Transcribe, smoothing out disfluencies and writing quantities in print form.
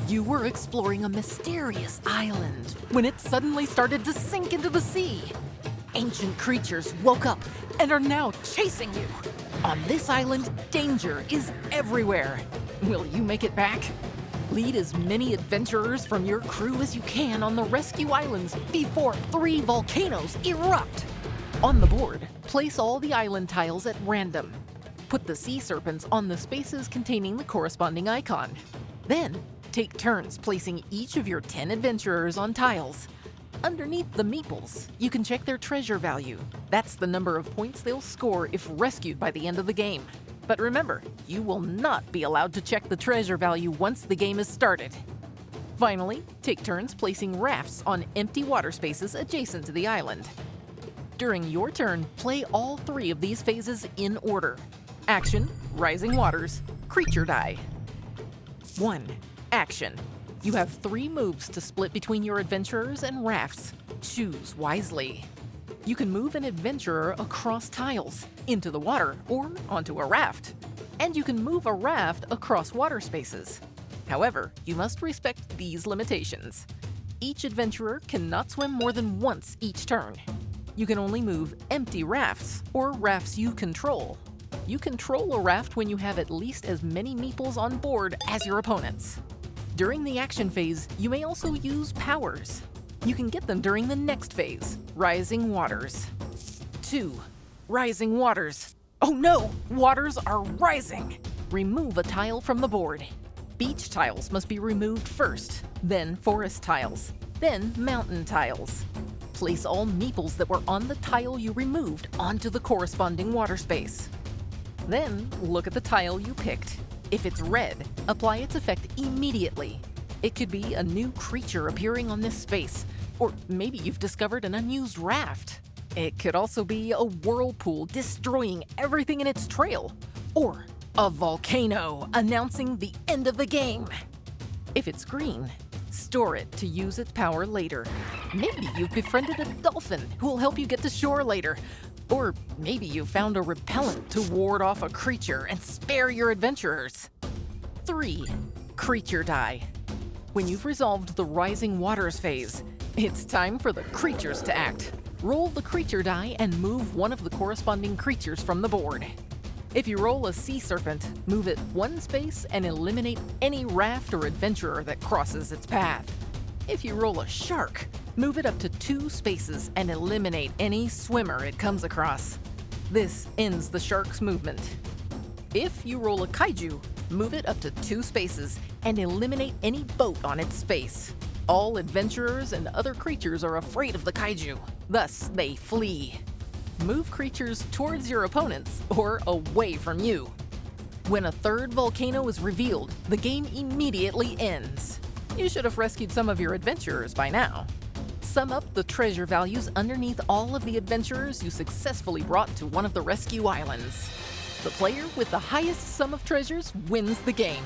You were exploring a mysterious island when it suddenly started to sink into the sea. Ancient creatures woke up and are now chasing you. On this island, danger is everywhere. Will you make it back? Lead as many adventurers from your crew as you can on the rescue islands before 3 volcanoes erupt. On the board, place all the island tiles at random. Put the sea serpents on the spaces containing the corresponding icon. Then, take turns placing each of your 10 adventurers on tiles. Underneath the meeples, you can check their treasure value. That's the number of points they'll score if rescued by the end of the game. But remember, you will not be allowed to check the treasure value once the game is started. Finally, take turns placing rafts on empty water spaces adjacent to the island. During your turn, play all 3 of these phases in order. Action, Rising Waters, Creature Die. 1. Action. You have 3 moves to split between your adventurers and rafts. Choose wisely. You can move an adventurer across tiles, into the water, or onto a raft. And you can move a raft across water spaces. However, you must respect these limitations. Each adventurer cannot swim more than once each turn. You can only move empty rafts, or rafts you control. You control a raft when you have at least as many meeples on board as your opponents. During the action phase, you may also use powers. You can get them during the next phase, Rising Waters. 2. Rising Waters. Oh no! Waters are rising! Remove a tile from the board. Beach tiles must be removed first, then forest tiles, then mountain tiles. Place all meeples that were on the tile you removed onto the corresponding water space. Then, look at the tile you picked. If it's red, apply its effect immediately. It could be a new creature appearing on this space, or maybe you've discovered an unused raft. It could also be a whirlpool destroying everything in its trail, or a volcano announcing the end of the game. If it's green, store it to use its power later. Maybe you've befriended a dolphin who will help you get to shore later. Or maybe you found a repellent to ward off a creature and spare your adventurers. 3. Creature Die. When you've resolved the Rising Waters phase, it's time for the creatures to act. Roll the creature die and move one of the corresponding creatures from the board. If you roll a sea serpent, move it 1 space and eliminate any raft or adventurer that crosses its path. If you roll a shark, move it up to 2 spaces and eliminate any swimmer it comes across. This ends the shark's movement. If you roll a kaiju, move it up to 2 spaces and eliminate any boat on its space. All adventurers and other creatures are afraid of the kaiju, thus they flee. Move creatures towards your opponents or away from you. When a 3rd volcano is revealed, the game immediately ends. You should have rescued some of your adventurers by now. Sum up the treasure values underneath all of the adventurers you successfully brought to one of the rescue islands. The player with the highest sum of treasures wins the game.